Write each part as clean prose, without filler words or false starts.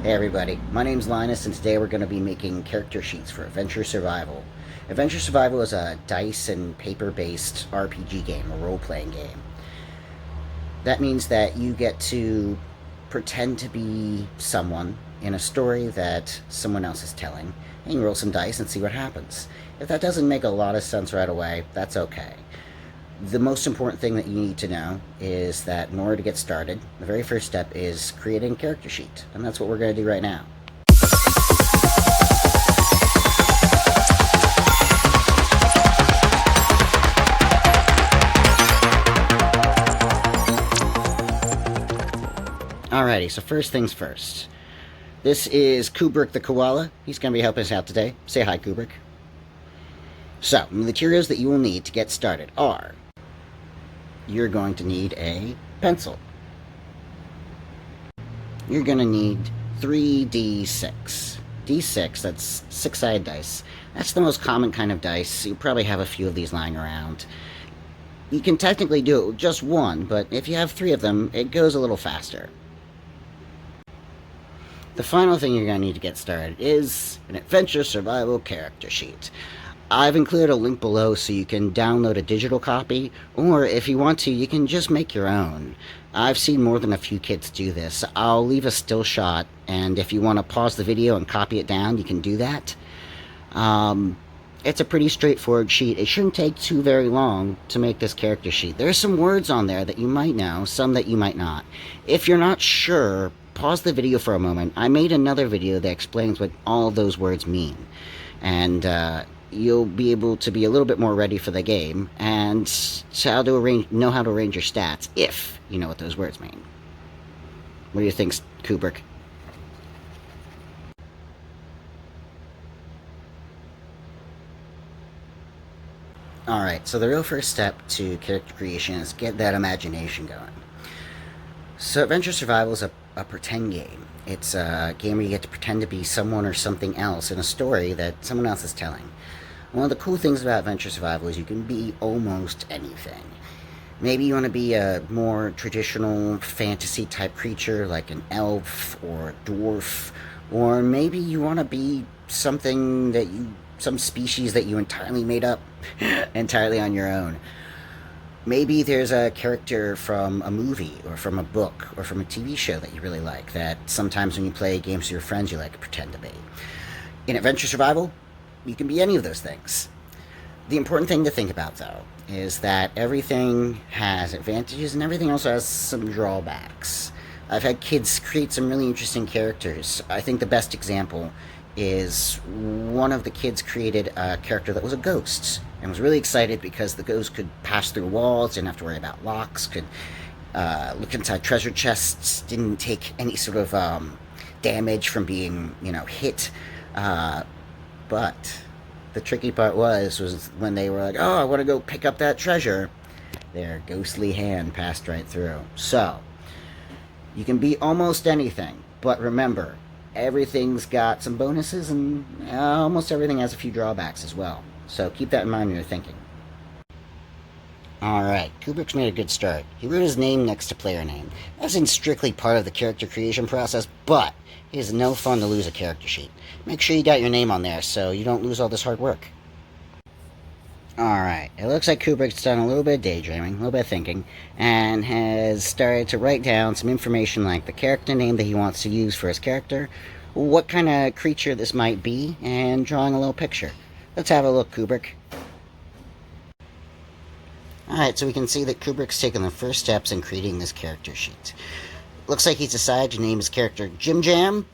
Hey everybody, my name's Linus and today we're going to be making character sheets for Adventure Survival. Adventure Survival is a dice and paper based RPG game, a role playing game. That means that you get to pretend to be someone in a story that someone else is telling, and you roll some dice and see what happens. If that doesn't make a lot of sense right away, that's okay. The most important thing that you need to know is that in order to get started, the very first step is creating a character sheet, and that's what we're going to do right now. Alrighty, so first things first. This is Kubrick the Koala. He's going to be helping us out today. Say hi, Kubrick. So, the materials that you will need to get started are: you're going to need a pencil. You're going to need 3d6. D6, that's 6-sided dice. That's the most common kind of dice. You probably have a few of these lying around. You can technically do it with just one, but if you have 3 of them, it goes a little faster. The final thing you're going to need to get started is an Adventure Survival character sheet. I've included a link below so you can download a digital copy, or if you want to, you can just make your own. I've seen more than a few kids do this. I'll leave a still shot, and if you want to pause the video and copy it down, you can do that. It's a pretty straightforward sheet. It shouldn't take too very long to make this character sheet. There's some words on there that you might know, some that you might not. If you're not sure, pause the video for a moment. I made another video that explains what all of those words mean. And, you'll be able to be a little bit more ready for the game and know how to arrange your stats if you know what those words mean. What do you think, Kubrick? Alright, so the real first step to character creation is get that imagination going. So Adventure Survival is a pretend game. It's a game where you get to pretend to be someone or something else in a story that someone else is telling. One of the cool things about Adventure Survival is you can be almost anything. Maybe you want to be a more traditional fantasy type creature like an elf or a dwarf, or maybe you want to be some species that you entirely made up entirely on your own. Maybe there's a character from a movie or from a book or from a TV show that you really like that sometimes when you play games with your friends you like to pretend to be. In Adventure Survival, you can be any of those things. The important thing to think about, though, is that everything has advantages and everything also has some drawbacks. I've had kids create some really interesting characters. I think the best example is one of the kids created a character that was a ghost and was really excited because the ghost could pass through walls, didn't have to worry about locks, could look inside treasure chests, didn't take any sort of damage from being, hit. But the tricky part was when they were like, oh, I want to go pick up that treasure, their ghostly hand passed right through. So, you can be almost anything, but remember, everything's got some bonuses and almost everything has a few drawbacks as well. So keep that in mind when you're thinking. Alright, Kubrick's made a good start. He wrote his name next to player name. That isn't strictly part of the character creation process, but it is no fun to lose a character sheet. Make sure you got your name on there so you don't lose all this hard work. Alright, it looks like Kubrick's done a little bit of daydreaming, a little bit of thinking, and has started to write down some information like the character name that he wants to use for his character, what kind of creature this might be, and drawing a little picture. Let's have a look, Kubrick. Alright, so we can see that Kubrick's taken the first steps in creating this character sheet. Looks like he's decided to name his character Jim Jam.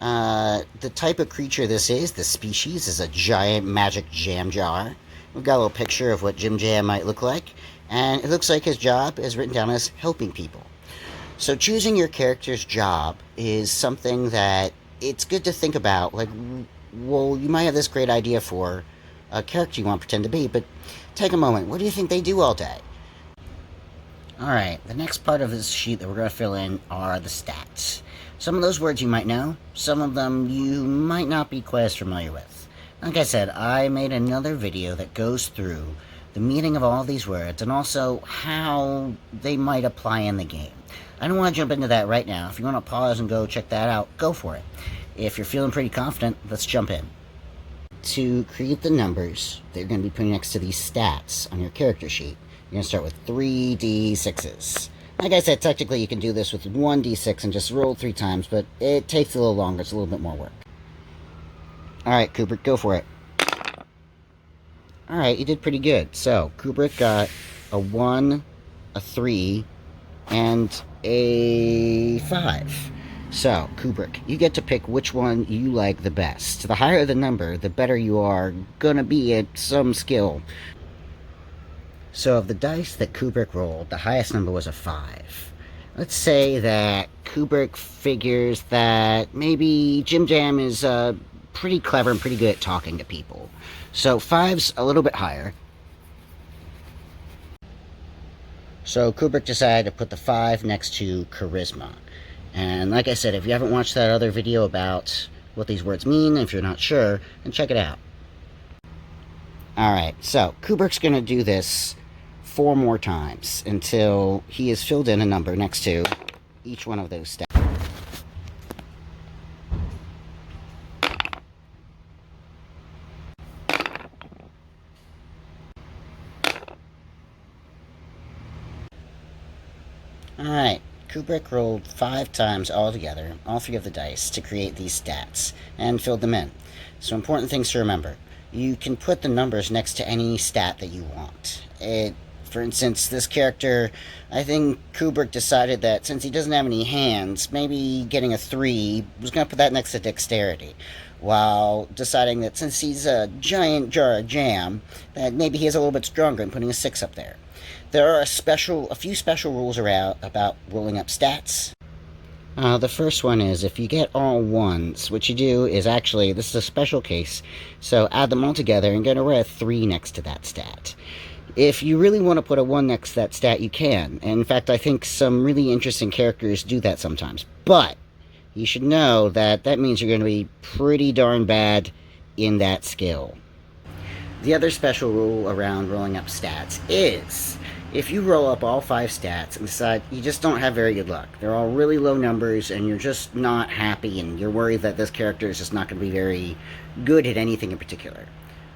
The type of creature this is, the species, is a giant magic jam jar. We've got a little picture of what Jim Jam might look like, and it looks like his job is written down as helping people. So choosing your character's job is something that it's good to think about. Like, well, you might have this great idea for a character you want to pretend to be, but take a moment. What do you think they do all day? Alright, the next part of this sheet that we're going to fill in are the stats. Some of those words you might know, some of them you might not be quite as familiar with. Like I said, I made another video that goes through the meaning of all these words and also how they might apply in the game. I don't want to jump into that right now. If you want to pause and go check that out, go for it. If you're feeling pretty confident, let's jump in. To create the numbers that you're going to be putting next to these stats on your character sheet, you're going to start with 3d6s. Like I said, technically you can do this with 1d6 and just roll 3 times, but it takes a little longer. It's a little bit more work. Alright, Kubrick, go for it. Alright, you did pretty good. So, Kubrick got a 1, a 3, and a 5. So, Kubrick, you get to pick which one you like the best. The higher the number, the better you are gonna be at some skill. So, of the dice that Kubrick rolled, the highest number was a 5. Let's say that Kubrick figures that maybe Jim Jam is pretty clever and pretty good at talking to people. So 5's a little bit higher. So Kubrick decided to put the 5 next to charisma. And like I said, if you haven't watched that other video about what these words mean, if you're not sure, then check it out. Alright, so Kubrick's going to do this 4 more times until he has filled in a number next to each one of those stats. Alright, Kubrick rolled 5 times altogether, all 3 of the dice, to create these stats, and filled them in. So important things to remember. You can put the numbers next to any stat that you want. For instance, this character, I think Kubrick decided that since he doesn't have any hands, maybe getting a 3 was going to put that next to dexterity, while deciding that since he's a giant jar of jam, that maybe he is a little bit stronger and putting a 6 up there. There are a few special rules about rolling up stats. The first one is if you get all 1s, what you do is actually, this is a special case, so add them all together and get a 3 next to that stat. If you really want to put a 1 next to that stat, you can. And in fact, I think some really interesting characters do that sometimes. But you should know that that means you're going to be pretty darn bad in that skill. The other special rule around rolling up stats is if you roll up all 5 stats and decide you just don't have very good luck, they're all really low numbers and you're just not happy and you're worried that this character is just not going to be very good at anything in particular,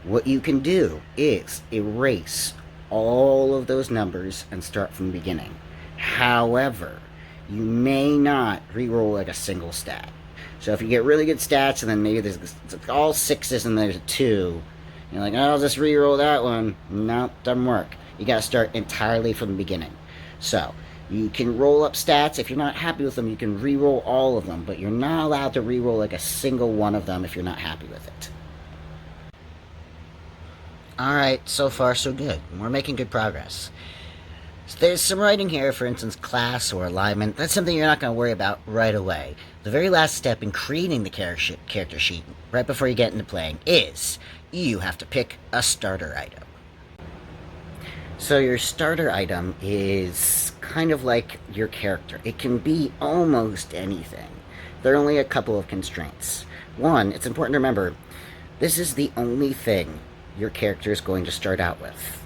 what you can do is erase all of those numbers and start from the beginning. However, you may not re-roll like a single stat. So if you get really good stats and then maybe there's all 6s and there's a 2, you're like, oh, I'll just re-roll that one. No, doesn't work. You gotta start entirely from the beginning. So, you can roll up stats. If you're not happy with them, you can re-roll all of them, but you're not allowed to re-roll like a single one of them if you're not happy with it. Alright, so far so good. We're making good progress. So there's some writing here, for instance, class or alignment. That's something you're not going to worry about right away. The very last step in creating the character sheet, right before you get into playing, is you have to pick a starter item. So your starter item is kind of like your character. It can be almost anything. There are only a couple of constraints. One, it's important to remember, this is the only thing your character is going to start out with.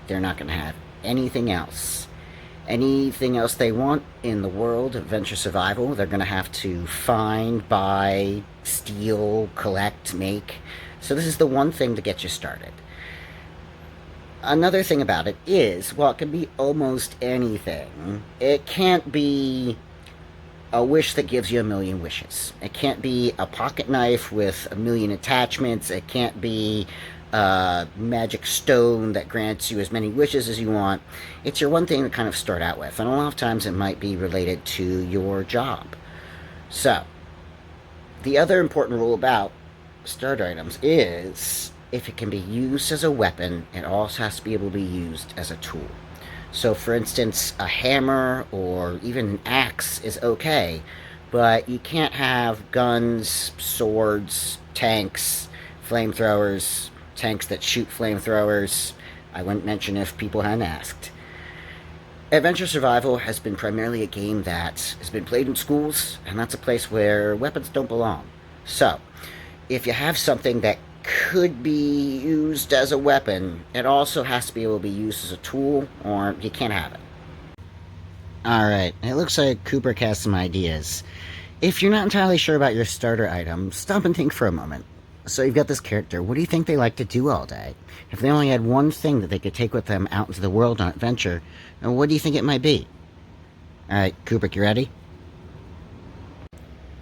They're not going to have anything else. Anything else they want in the world of adventure survival, they're going to have to find, buy, steal, collect, make. So this is the one thing to get you started. Another thing about it is, while it can be almost anything, it can't be a wish that gives you a million wishes. It can't be a pocket knife with a million attachments. It can't be a magic stone that grants you as many wishes as you want. It's your one thing to kind of start out with, and a lot of times it might be related to your job. So, the other important rule about starter items is, if it can be used as a weapon, it also has to be able to be used as a tool. So, for instance, a hammer or even an axe is okay, but you can't have guns, swords, tanks, flamethrowers, tanks that shoot flamethrowers. I wouldn't mention if people hadn't asked. Adventure Survival has been primarily a game that has been played in schools, and that's a place where weapons don't belong. So, if you have something that could be used as a weapon, it also has to be able to be used as a tool, or you can't have it. Alright, it looks like Kubrick has some ideas. If you're not entirely sure about your starter item, stop and think for a moment. So you've got this character. What do you think they like to do all day? If they only had one thing that they could take with them out into the world on adventure, what do you think it might be? Alright, Kubrick, you ready?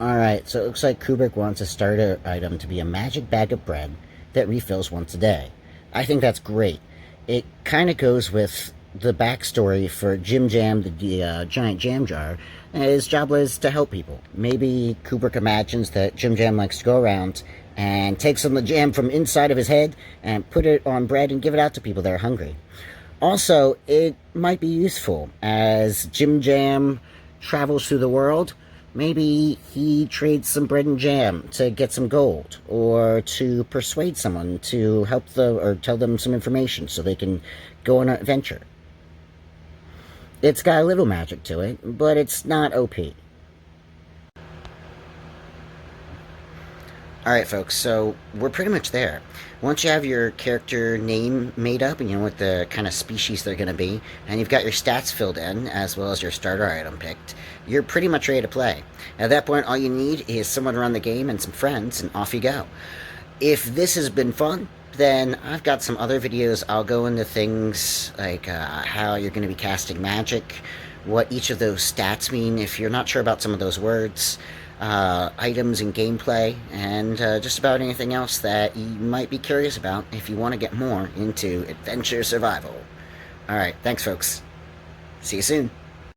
Alright, so it looks like Kubrick wants a starter item to be a magic bag of bread that refills once a day. I think that's great. It kind of goes with the backstory for Jim Jam, the giant jam jar. His job was to help people. Maybe Kubrick imagines that Jim Jam likes to go around and take some of the jam from inside of his head and put it on bread and give it out to people that are hungry. Also, it might be useful as Jim Jam travels through the world. Maybe he trades some bread and jam to get some gold, or to persuade someone to help them or tell them some information so they can go on an adventure. It's got a little magic to it, but it's not OP. Alright, folks, so we're pretty much there. Once you have your character name made up and you know what the kind of species they're going to be, and you've got your stats filled in, as well as your starter item picked, you're pretty much ready to play. At that point, all you need is someone to run the game and some friends, and off you go. If this has been fun, then I've got some other videos. I'll go into things like how you're going to be casting magic, what each of those stats mean if you're not sure about some of those words, items and gameplay, and just about anything else that you might be curious about if you want to get more into adventure survival. Alright, thanks folks. See you soon.